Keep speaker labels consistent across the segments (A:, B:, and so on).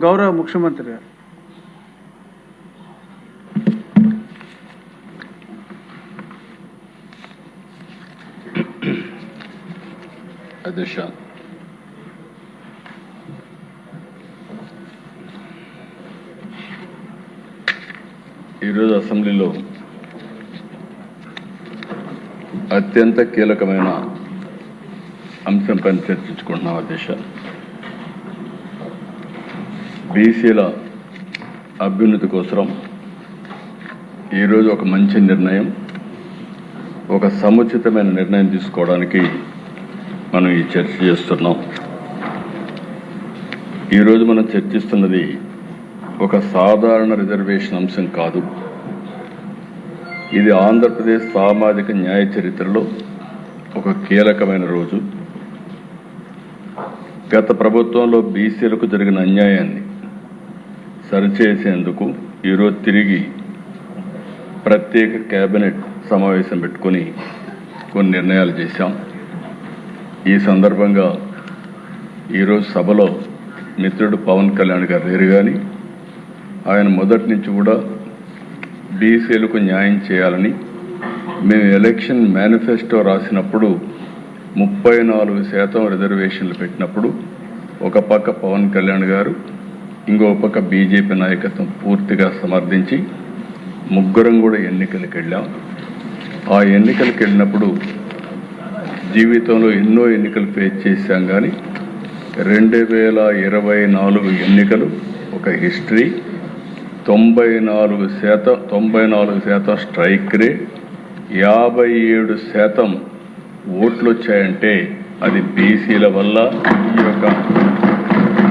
A: గౌరవ ముఖ్యమంత్రి గారు.
B: అధ్యక్ష, ఈరోజు అసెంబ్లీలో అత్యంత కీలకమైన అంశంపై చర్చించుకుంటున్నాం. అధ్యక్ష, బీసీల అభ్యున్నతి కోసం ఈరోజు ఒక మంచి నిర్ణయం, ఒక సముచితమైన నిర్ణయం తీసుకోవడానికి మనం ఈ చర్చ చేస్తున్నాం. ఈరోజు మనం చర్చిస్తున్నది ఒక సాధారణ రిజర్వేషన్ అంశం కాదు. ఇది ఆంధ్రప్రదేశ్ సామాజిక న్యాయ చరిత్రలో ఒక కీలకమైన రోజు. గత ప్రభుత్వంలో బీసీలకు జరిగిన అన్యాయాన్ని సరిచేసేందుకు ఈరోజు తిరిగి ప్రత్యేక కేబినెట్ సమావేశం పెట్టుకొని కొన్ని నిర్ణయాలు చేశాం. ఈ సందర్భంగా ఈరోజు సభలో మిత్రుడు పవన్ కళ్యాణ్ గారు లేరు, కానీ ఆయన మొదటి నుంచి కూడా బీసీలకు న్యాయం చేయాలని మేము ఎలక్షన్ మేనిఫెస్టో రాసినప్పుడు 34% రిజర్వేషన్లు పెట్టినప్పుడు ఒక పక్క పవన్ కళ్యాణ్ గారు, ఇంకో పక్క బీజేపీ నాయకత్వం పూర్తిగా సమర్థించి ముగ్గురం కూడా ఎన్నికలకు వెళ్ళాం. ఆ ఎన్నికలకు వెళ్ళినప్పుడు జీవితంలో ఎన్నో ఎన్నికలు ఫేస్ చేశాం, కానీ 2024 ఎన్నికలు ఒక హిస్టరీ. 94% స్ట్రైక్ రేట్, 57% ఓట్లు వచ్చాయంటే అది బీసీల వల్ల, ఈ యొక్క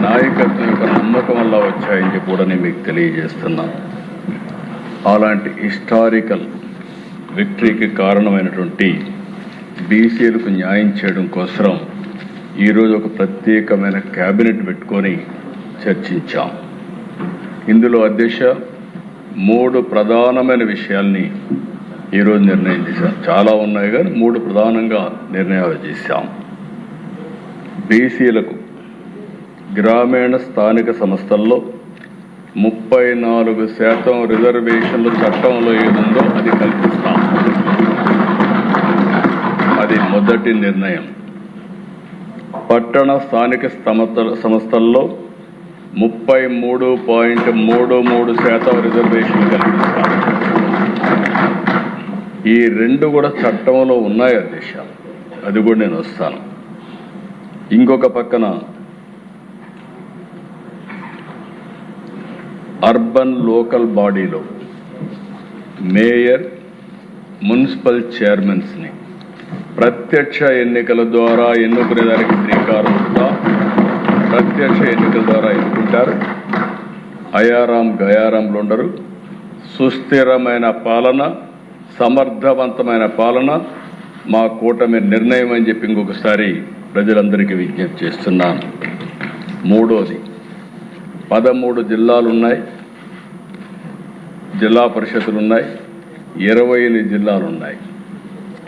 B: నాయకత్వం యొక్క నమ్మకం వల్ల వచ్చాయని చెప్పి కూడా నేను మీకు తెలియజేస్తున్నాను. అలాంటి హిస్టారికల్ విక్టరీకి కారణమైనటువంటి బీసీలకు న్యాయం చేయడం కోసం ఈరోజు ఒక ప్రత్యేకమైన క్యాబినెట్ పెట్టుకొని చర్చించాం. ఇందులో అధ్యక్ష 3 ప్రధానమైన విషయాల్ని ఈరోజు నిర్ణయం చేశాం. చాలా ఉన్నాయి, కానీ 3 ప్రధానంగా నిర్ణయాలు చేశాం. బీసీలకు గ్రామీణ స్థానిక సంస్థల్లో 34% రిజర్వేషన్లు చట్టంలో ఏదుందో అది కల్పిస్తాం. అది మొదటి నిర్ణయం. పట్టణ స్థానిక సంస్థల్లో 33.33% రిజర్వేషన్లు కల్పిస్తాం. ఈ 2 కూడా చట్టంలో ఉన్నాయి అధ్యక్ష, అది కూడా నేను వస్తాను. ఇంకొక పక్కన అర్బన్ లోకల్ బాడీలో మేయర్, మున్సిపల్ చైర్మన్స్ని ప్రత్యక్ష ఎన్నికల ద్వారా ఎన్నుకునేదానికి శ్రీకారం చుడతాం. ప్రత్యక్ష ఎన్నికల ద్వారా ఎన్నుకుంటారు. అయారాం గయారాంలు ఉండరు. సుస్థిరమైన పాలన, సమర్థవంతమైన పాలన మా కూటమి నిర్ణయం అని చెప్పి ఇంకొకసారి ప్రజలందరికీ విజ్ఞప్తి చేస్తున్నాను. మూడోది, 13 జిల్లాలు ఉన్నాయి, జిల్లా పరిషత్తులు ఉన్నాయి, 28 జిల్లాలు ఉన్నాయి.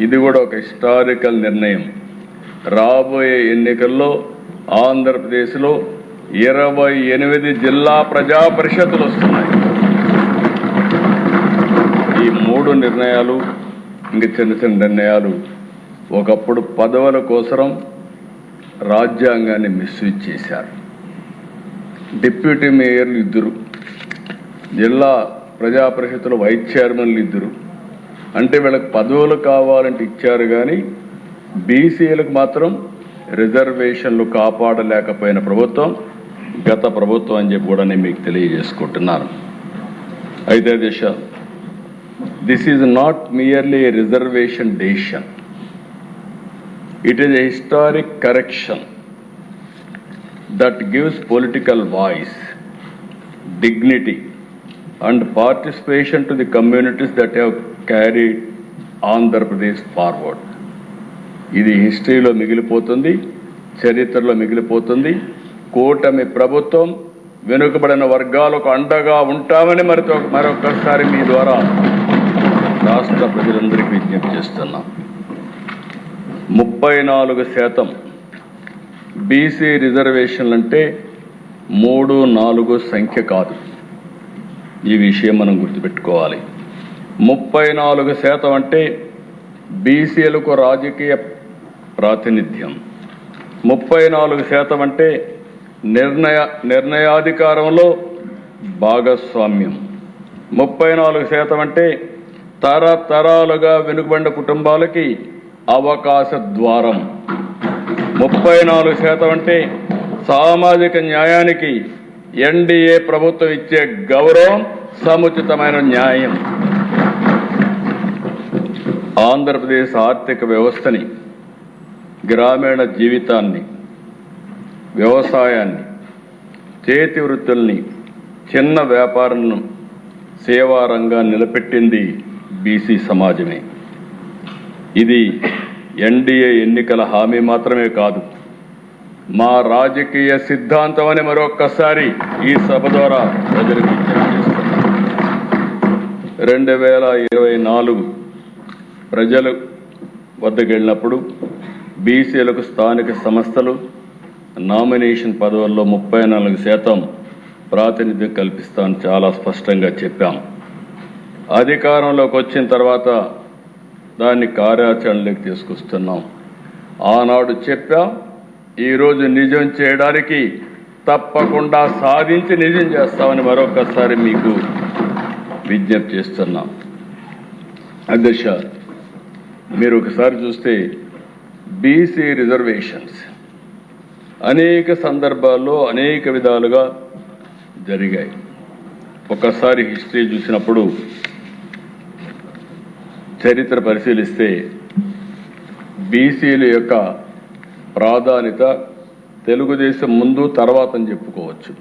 B: ఇది కూడా ఒక హిస్టారికల్ నిర్ణయం. రాబోయే ఎన్నికల్లో ఆంధ్రప్రదేశ్లో 28 జిల్లా ప్రజా పరిషత్తులు వస్తున్నాయి. ఈ 3 నిర్ణయాలు, ఇంక చిన్న చిన్న నిర్ణయాలు, ఒకప్పుడు పదవుల కోసం రాజ్యాంగాన్ని మిస్యూజ్ చేశారు. డిప్యూటీ మేయర్లు 2, జిల్లా ప్రజా పరిషత్తుల వైస్ చైర్మన్లు 2. అంటే వీళ్ళకి పదవులు కావాలంటే ఇచ్చారు, కానీ బీసీలకు మాత్రం రిజర్వేషన్లు కాపాడలేకపోయిన ప్రభుత్వం గత ప్రభుత్వం అని చెప్పి కూడా నేను మీకు తెలియజేసుకుంటున్నాను. అయితే Disha, this is not merely a reservation decision. It is a historic correction that gives political voice, dignity and participation to the communities that have carried Andhra Pradesh forward. ఇది హిస్టరీలో మిగిలిపోతుంది, చరిత్రలో మిగిలిపోతుంది. కూటమి ప్రభుత్వం వెనుకబడిన వర్గాలకు అండగా ఉంటామని మరొకసారి మీ ద్వారా రాష్ట్ర ప్రజలందరికీ విజ్ఞప్తి చేస్తున్నాం. 34% బీసీ రిజర్వేషన్లు అంటే 3, 4 సంఖ్య కాదు. ఈ విషయం మనం గుర్తుపెట్టుకోవాలి. 34% అంటే బీసీలకు రాజకీయ ప్రాతినిధ్యం. 34% అంటే నిర్ణయాధికారంలో భాగస్వామ్యం. 34% అంటే తరతరాలుగా వెనుకబడిన కుటుంబాలకి అవకాశ ద్వారం. 34% అంటే సామాజిక న్యాయానికి ఎన్డీఏ ప్రభుత్వం ఇచ్చే గౌరవం, సముచితమైన న్యాయం. ఆంధ్రప్రదేశ్ ఆర్థిక వ్యవస్థని, గ్రామీణ జీవితాన్ని, వ్యవసాయాన్ని, చేతి వృత్తుల్ని, చిన్న వ్యాపారాలను, సేవా రంగాన్ని నిలబెట్టింది బీసీ సమాజమే. ఇది ఎన్డీఏ ఎన్నికల హామీ మాత్రమే కాదు, మా రాజకీయ సిద్ధాంతం అని మరొక్కసారి ఈ సభ ద్వారా ప్రజలకు తెలియజేస్తున్నాను. 2024 ప్రజలు వద్దకు వెళ్ళినప్పుడు బీసీలకు స్థానిక సంస్థలు నామినేషన్ పదవుల్లో 34% ప్రాతినిధ్యం కల్పిస్తామని చాలా స్పష్టంగా చెప్పాం. అధికారంలోకి వచ్చిన తర్వాత దాన్ని కార్యాచరణలోకి తీసుకొస్తున్నాం. ఆనాడు చెప్పాం, ఈరోజు నిజం చేయడానికి తప్పకుండా సాధించి నిజం చేస్తామని మరొకసారి మీకు విజ్ఞప్తి చేస్తున్నాం. అధ్యక్ష, మీరు ఒకసారి చూస్తే బీసీ రిజర్వేషన్స్ అనేక సందర్భాల్లో అనేక విధాలుగా జరిగాయి. ఒకసారి హిస్టరీ చూసినప్పుడు, చరిత్ర పరిశీలిస్తే బీసీల యొక్క ప్రాధాన్యత తెలుగుదేశం ముందు తర్వాత అని చెప్పుకోవచ్చు.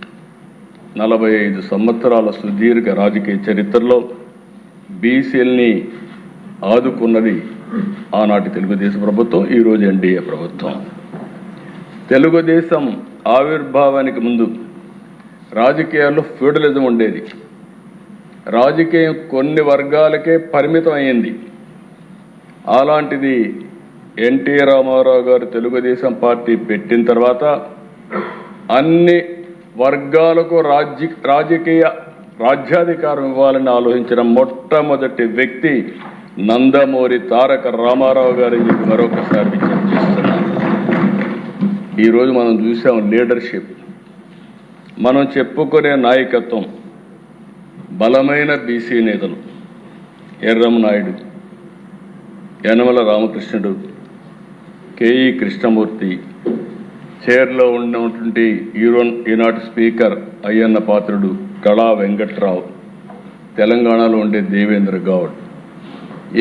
B: 45 సంవత్సరాల సుదీర్ఘ రాజకీయ చరిత్రలో బీసీలని ఆదుకున్నది ఆనాటి తెలుగుదేశం ప్రభుత్వం, ఈరోజు ఎన్డీఏ ప్రభుత్వం. తెలుగుదేశం ఆవిర్భావానికి ముందు రాజకీయాల్లో ఫ్యూడలిజం ఉండేది. రాజకీయం కొన్ని వర్గాలకే పరిమితం అయ్యింది. అలాంటిది ఎన్టీ రామారావు గారు తెలుగుదేశం పార్టీ పెట్టిన తర్వాత అన్ని వర్గాలకు రాజ్యాధికారం ఇవ్వాలని ఆలోచించిన మొట్టమొదటి వ్యక్తి నందమూరి తారక రామారావు గారిని మీకు మరొకసారి విజ్ఞప్తి చేస్తున్నాను. ఈరోజు మనం చూసాం లీడర్షిప్, మనం చెప్పుకునే నాయకత్వం, బలమైన బీసీ నేతలు ఎర్రంనాయుడు, యనమల రామకృష్ణుడు, కేఈ కృష్ణమూర్తి, చైర్లో ఉన్నటువంటి ఈనాటి స్పీకర్ అయ్యన్న పాత్రుడు, కళా వెంకట్రావు, తెలంగాణలో ఉండే దేవేంద్ర గౌడ్,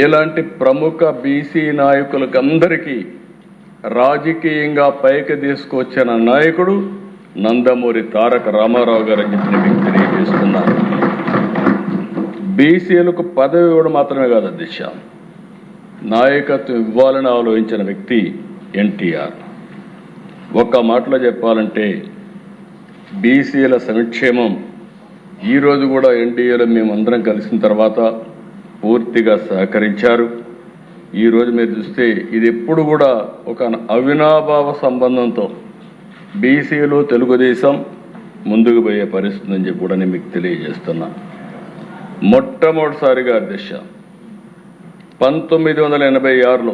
B: ఇలాంటి ప్రముఖ బీసీ నాయకులకు అందరికీ రాజకీయంగా పైకి తీసుకొచ్చిన నాయకుడు నందమూరి తారక రామారావు గారు అని చెప్పిన వ్యక్తి తెలియజేస్తున్నారు. బీసీలకు పదవి ఇవ్వడం మాత్రమే కాదు అధ్యక్ష, నాయకత్వం ఇవ్వాలని ఆలోచించిన వ్యక్తి ఎన్టీఆర్. ఒక్క మాటలో చెప్పాలంటే బీసీల సంక్షేమం ఈరోజు కూడా ఎన్డీఏలో మేమందరం కలిసిన తర్వాత పూర్తిగా సహకరించారు. ఈరోజు మీరు చూస్తే ఇది ఎప్పుడు కూడా ఒక అవినాభావ సంబంధంతో బీసీలు తెలుగుదేశం ముందుకు పోయే పరిస్థితి అని చెప్పి కూడా నేను మీకు తెలియజేస్తున్నా. మొట్టమొదటిసారిగా అధ్యక్ష 1986లో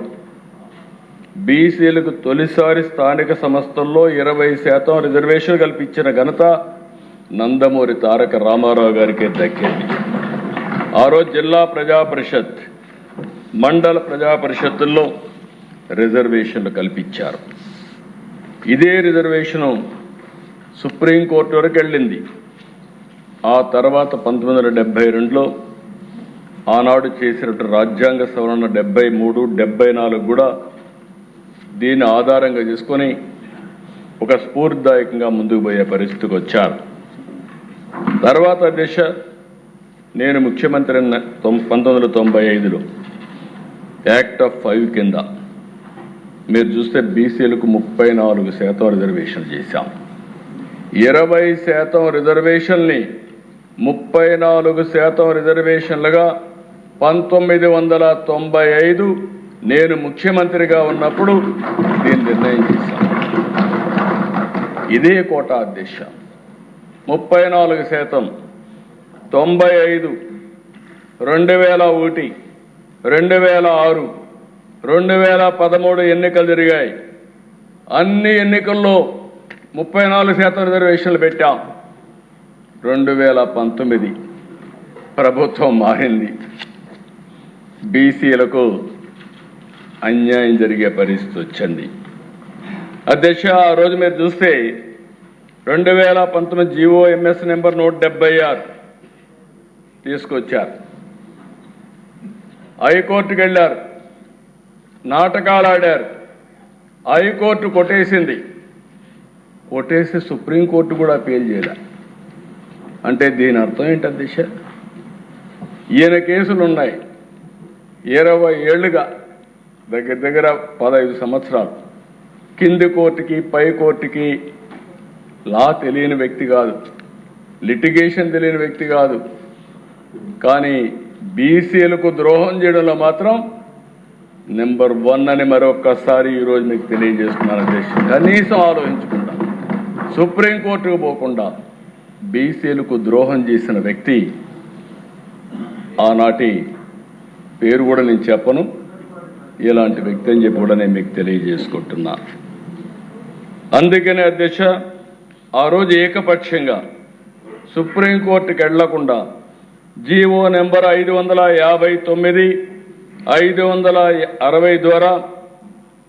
B: బీసీలకు తొలిసారి స్థానిక సంస్థల్లో 20% రిజర్వేషన్ కల్పించిన ఘనత నందమూరి తారక రామారావు గారికి దక్కింది. ఆ రోజు జిల్లా ప్రజా పరిషత్, మండల ప్రజా పరిషత్తుల్లో రిజర్వేషన్లు కల్పించారు. ఇదే రిజర్వేషను సుప్రీంకోర్టు వరకు వెళ్ళింది. ఆ తర్వాత 1972లో ఆనాడు చేసినట్టు రాజ్యాంగ సవరణ 73, 74 కూడా దీన్ని ఆధారంగా చేసుకొని ఒక స్ఫూర్తిదాయకంగా ముందుకు పోయే పరిస్థితికి వచ్చారు. తర్వాత దిశ నేను ముఖ్యమంత్రి 1995లో యాక్ట్ ఆఫ్ 5 కింద మీరు చూస్తే బీసీలకు 34% రిజర్వేషన్ చేశాం. 20% రిజర్వేషన్ని 34% రిజర్వేషన్లుగా 1995 నేను ముఖ్యమంత్రిగా ఉన్నప్పుడు దీన్ని నిర్ణయం చేశాను. ఇదే కోటా అధ్యక్ష 34%, 95, 2001, 2006, 2013 ఎన్నికలు జరిగాయి. అన్ని ఎన్నికల్లో 34% రిజర్వేషన్లు పెట్టాం. 2019 ప్రభుత్వం మారింది. బీసీలకు అన్యాయం జరిగే పరిస్థితి వచ్చింది. అధ్యక్ష, ఆ రోజు మీరు చూస్తే 2019 GOMS నెంబర్ 176 తీసుకొచ్చారు. హైకోర్టుకు వెళ్ళారు, నాటకాలు ఆడారు. హైకోర్టు కొట్టేసింది. కొట్టేసి సుప్రీంకోర్టు కూడా అపీల్ చేయలే. అంటే దీని అర్థం ఏంటి అధ్యక్ష? ఈయన కేసులు ఉన్నాయి 20 ఏళ్లుగా, దగ్గర దగ్గర 15 సంవత్సరాలు. కింది కోర్టుకి పై కోర్టుకి లా తెలియని వ్యక్తి కాదు, లిటిగేషన్ తెలియని వ్యక్తి కాదు. కానీ బీసీలకు ద్రోహం చేయడంలో మాత్రం నెంబర్ 1 అని మరొక్కసారి ఈరోజు మీకు తెలియజేస్తున్నాను అధ్యక్ష. కనీసం ఆలోచించకుండా, సుప్రీంకోర్టుకు పోకుండా బీసీలకు ద్రోహం చేసిన వ్యక్తి, ఆనాటి పేరు కూడా నేను చెప్పను, ఇలాంటి వ్యక్తి అని చెప్పి కూడా నేను మీకు తెలియజేసుకుంటున్నా. అందుకనే అధ్యక్ష, ఆ రోజు ఏకపక్షంగా సుప్రీంకోర్టుకి వెళ్లకుండా జీవో నెంబర్ 559, 560 ద్వారా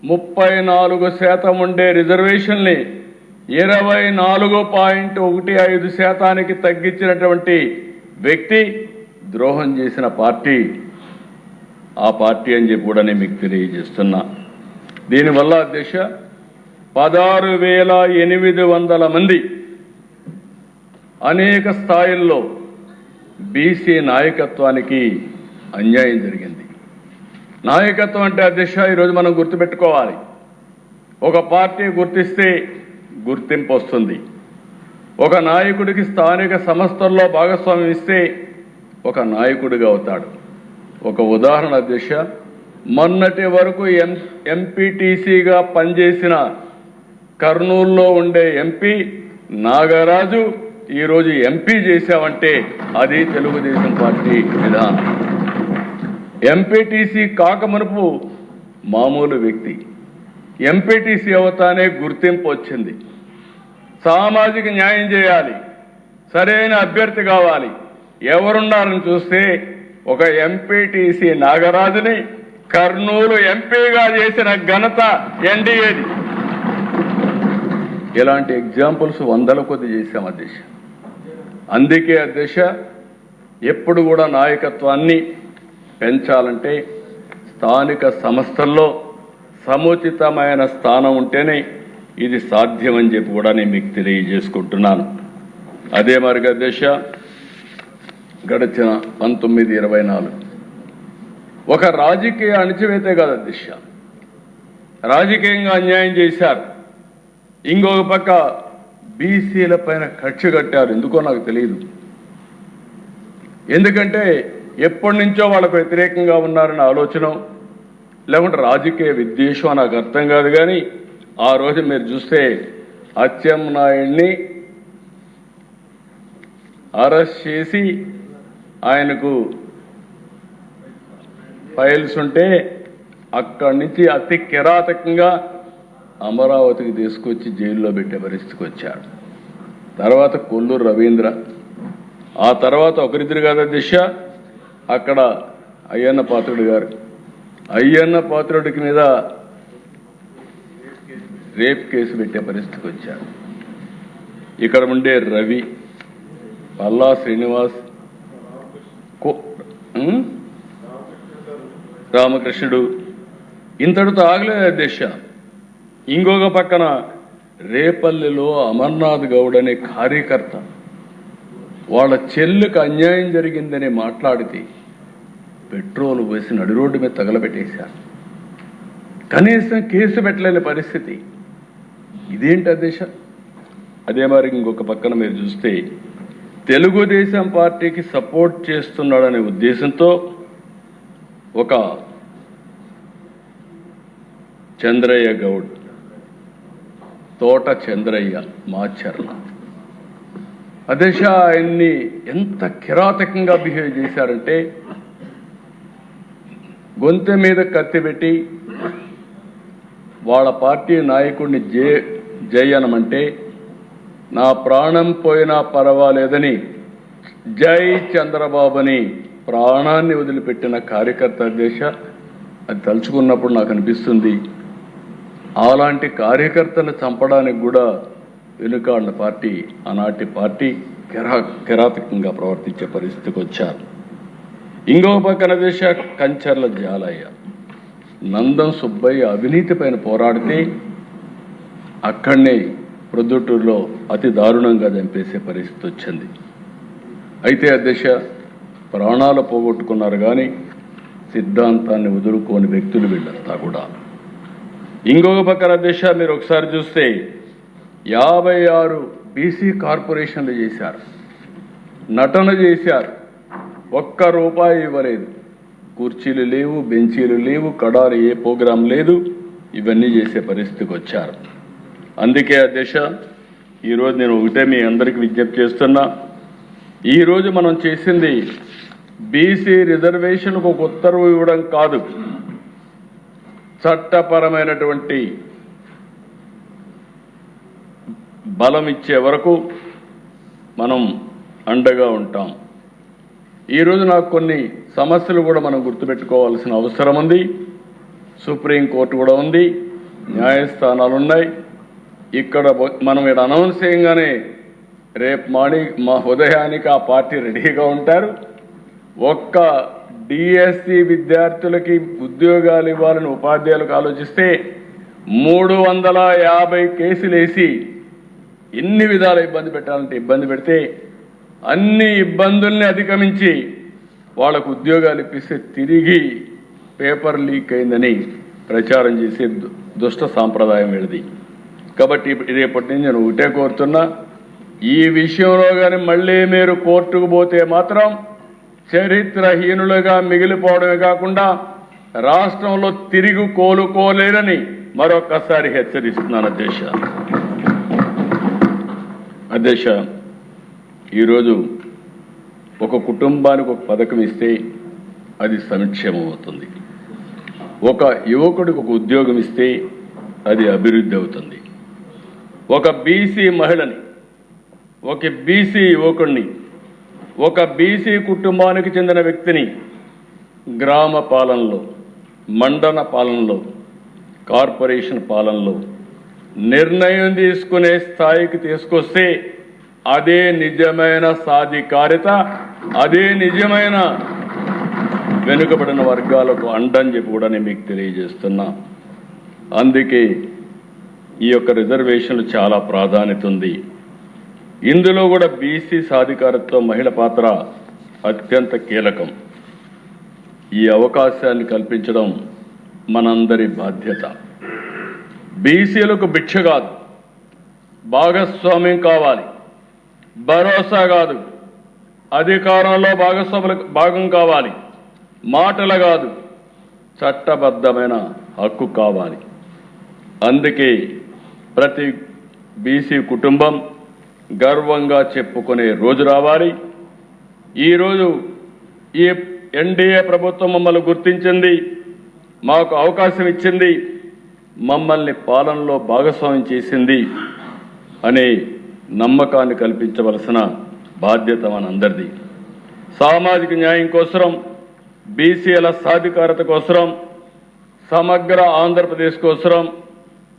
B: 34% ఉండే రిజర్వేషన్ని 24.15% తగ్గించినటువంటి వ్యక్తి ద్రోహం చేసిన పార్టీ ఆ పార్టీ అని చెప్పి కూడా నేను మీకు తెలియజేస్తున్నా. దీనివల్ల అధ్యక్ష 16,800 మంది అనేక స్థాయిల్లో బీసీ నాయకత్వానికి అన్యాయం జరిగింది. నాయకత్వం అంటే అధ్యక్ష ఈరోజు మనం గుర్తుపెట్టుకోవాలి. ఒక పార్టీ గుర్తిస్తే గుర్తింపు వస్తుంది. ఒక నాయకుడికి స్థానిక సంస్థల్లో భాగస్వామ్యం ఇస్తే ఒక నాయకుడిగా అవుతాడు. ఒక ఉదాహరణ అధ్యక్ష, మొన్నటి వరకు ఎంపీటీసీగా పనిచేసిన కర్నూలులో ఉండే ఎంపీ నాగరాజు ఈరోజు ఎంపీ చేశామంటే అది తెలుగుదేశం పార్టీ విధానం. ఎంపీటీసీ కాకమునుపు మామూలు వ్యక్తి, ఎంపీటీసీ అవుతానే గుర్తింపు వచ్చింది. సామాజిక న్యాయం చేయాలి, సరైన అభ్యర్థి కావాలి, ఎవరున్నారని చూస్తే ఒక ఎంపీటీసీ నాగరాజుని కర్నూలు ఎంపీగా చేసిన ఘనత ఎన్డీఏది. ఇలాంటి ఎగ్జాంపుల్స్ 100 కొద్ది చేశాం అధ్యక్ష. అందుకే అధ్యక్ష, ఎప్పుడు కూడా నాయకత్వాన్ని పెంచాలంటే స్థానిక సంస్థల్లో సముచితమైన స్థానం ఉంటేనే ఇది సాధ్యమని చెప్పి కూడా నేను మీకు తెలియజేసుకుంటున్నాను. అదే మరిగా అధ్యక్ష, గడిచిన 1924 ఒక రాజకీయ అణచివేతే కాదు అధ్యక్ష, రాజకీయంగా అన్యాయం చేశారు. ఇంకొక పక్క బీసీల పైన కక్ష కట్టారు. ఎందుకో నాకు తెలియదు. ఎందుకంటే ఎప్పటి నుంచో వాళ్ళకు వ్యతిరేకంగా ఉన్నారన్న ఆలోచన, లేకుంటే రాజకీయ విద్వేషం నాకు అర్థం కాదు. కానీ ఆ రోజు మీరు చూస్తే అచ్చెన్నాయుడిని అరెస్ట్ చేసి ఆయనకు ఫైల్స్ ఉంటే అక్కడి నుంచి అతి కిరాతకంగా అమరావతికి తీసుకొచ్చి జైల్లో పెట్టే పరిస్థితికి వచ్చారు. తర్వాత కొల్లూరు రవీంద్ర, ఆ తర్వాత ఒకరిద్దరు కాదు దిశ, అక్కడ అయ్యన్న పాత్రుడు గారు, అయ్యన్న పాత్రుడికి మీద రేప్ కేసు పెట్టే పరిస్థితికి వచ్చారు. ఇక్కడ ఉండే రవి, పల్లా శ్రీనివాస్, రామకృష్ణుడు, ఇంతటితో ఆగలేదు అధ్యక్ష. ఇంకొక పక్కన రేపల్లిలో అమర్నాథ్ గౌడ్ అనే కార్యకర్త వాళ్ళ చెల్లికి అన్యాయం జరిగిందని మాట్లాడితే పెట్రోల్ వేసి నడి రోడ్డు మీద తగలబెట్టేశారు. కనీసం కేసు పెట్టలేని పరిస్థితి. ఇదేంటి అధ్యక్ష? అదే మరి ఇంకొక పక్కన మీరు చూస్తే తెలుగుదేశం పార్టీకి సపోర్ట్ చేస్తున్నాడనే ఉద్దేశంతో ఒక చంద్రయ్య గౌడ్, తోట చంద్రయ్య మాచర్ల, అధ్యక్ష ఆయన్ని ఎంత కిరాతకంగా బిహేవ్ చేశారంటే గొంతె మీద కత్తి పెట్టి వాళ్ళ పార్టీ నాయకుడిని జై అనమంటే నా ప్రాణం పోయినా పర్వాలేదని జై చంద్రబాబుని ప్రాణాన్ని వదిలిపెట్టిన కార్యకర్త అధ్యక్ష. అది తలుచుకున్నప్పుడు నాకు అనిపిస్తుంది అలాంటి కార్యకర్తను చంపడానికి కూడా వెనుకాడిన పార్టీ ఆనాటి పార్టీ కిరాతకంగా ప్రవర్తించే పరిస్థితికి వచ్చారు. ఇంకో పక్కన దేశ కంచర్ల జాలయ్య నందం సుబ్బయ్య అవినీతి పైన పోరాడితే అక్కడనే ప్రొద్దుటూరులో అతి దారుణంగా చంపేసే పరిస్థితి వచ్చింది. అయితే అధ్యక్ష ప్రాణాలు పోగొట్టుకున్నారు కానీ సిద్ధాంతాన్ని వదులుకోని వ్యక్తులు వీళ్ళంతా కూడా. ఇంకొక పక్కన అధ్యక్ష మీరు ఒకసారి చూస్తే 56 బీసీ కార్పొరేషన్లు చేశారు, నటన చేశారు, ఒక్క రూపాయి ఇవ్వలేదు, కుర్చీలు లేవు, బెంచీలు లేవు, కడారు ఏ ప్రోగ్రాం లేదు, ఇవన్నీ చేసే పరిస్థితికి వచ్చారు. అందుకే అధ్యక్ష ఈరోజు నేను ఒకటే మీ అందరికీ విజ్ఞప్తి చేస్తున్నా, ఈరోజు మనం చేసింది బీసీ రిజర్వేషన్కు ఒక ఉత్తర్వు ఇవ్వడం కాదు, చట్టపరమైనటువంటి బలం ఇచ్చే వరకు మనం అండగా ఉంటాం. ఈరోజు నాకు కొన్ని సమస్యలు కూడా మనం గుర్తుపెట్టుకోవాల్సిన అవసరం ఉంది. సుప్రీంకోర్టు కూడా ఉంది, న్యాయస్థానాలు ఉన్నాయి. ఇక్కడ మనం ఇక్కడ అనౌన్స్ చేయగానే రేపు మా ఉదయానికి ఆ పార్టీ రెడీగా ఉంటారు. ఒక్క డిఎస్సి విద్యార్థులకి ఉద్యోగాలు ఇవ్వాలని ఉపాధ్యాయులకు ఆలోచిస్తే 350 కేసులు వేసి ఎన్ని విధాల ఇబ్బంది పెట్టాలంటే ఇబ్బంది పెడితే అన్ని ఇబ్బందుల్ని అధిగమించి వాళ్ళకు ఉద్యోగాలు ఇప్పిస్తే తిరిగి పేపర్ లీక్ అయిందని ప్రచారం చేసే దుష్ట సాంప్రదాయం వెళ్ళది. కాబట్టి రేపటి నుంచి నేను ఒకటే కోరుతున్నా, ఈ విషయంలో కానీ మళ్ళీ మీరు కోర్టుకు పోతే మాత్రం చరిత్రహీనులుగా మిగిలిపోవడమే కాకుండా రాష్ట్రంలో తిరిగి కోలుకోలేరని మరొకసారి హెచ్చరిస్తున్నాను అధ్యక్ష. ఈరోజు ఒక కుటుంబానికి ఒక పథకం ఇస్తే అది సంక్షేమం అవుతుంది, ఒక యువకుడికి ఒక ఉద్యోగం ఇస్తే అది అభివృద్ధి అవుతుంది. ఒక బీసీ మహిళని, ఒక బీసీ యువకుడిని, ఒక బీసీ కుటుంబానికి చెందిన వ్యక్తిని గ్రామ పాలనలో, మండల పాలనలో, కార్పొరేషన్ పాలనలో నిర్ణయం తీసుకునే స్థాయికి తీసుకొస్తే అదే నిజమైన సాధికారిత, అదే నిజమైన వెనుకబడిన వర్గాలకు అండని చెప్పి కూడా నేను మీకు తెలియజేస్తున్నా. అందుకే ఈ యొక్క రిజర్వేషన్లు చాలా ప్రాధాన్యత ఉంది. ఇందులో కూడా బీసీ సాధికారతతో మహిళ పాత్ర అత్యంత కీలకం. ఈ అవకాశాన్ని కల్పించడం మనందరి బాధ్యత. బీసీలకు భిక్ష కాదు, భాగస్వామ్యం కావాలి, భరోసా కాదు, అధికారంలో భాగస్వాములకు భాగం కావాలి, మాటలు కాదు, చట్టబద్ధమైన హక్కు కావాలి. అందుకే ప్రతి బీసీ కుటుంబం గర్వంగా చెప్పుకునే రోజు రావాలి. ఈరోజు ఈ ఎన్డీఏ ప్రభుత్వం మమ్మల్ని గుర్తించింది, మాకు అవకాశం ఇచ్చింది, మమ్మల్ని పాలనలో భాగస్వామ్యం చేసింది అనే నమ్మకాన్ని కల్పించవలసిన బాధ్యత మనందరిది. సామాజిక న్యాయం కోసం, బీసీల సాధికారత కోసం, సమగ్ర ఆంధ్రప్రదేశ్ కోసం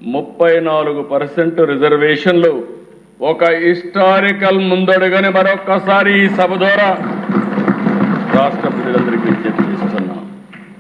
B: 34% రిజర్వేషన్లు ఒక హిస్టారికల్ ముందడుగని మరొక్కసారి ఈ సభ ద్వారా రాష్ట్ర ప్రజలందరికీ విజ్ఞప్తి చేస్తున్నాం.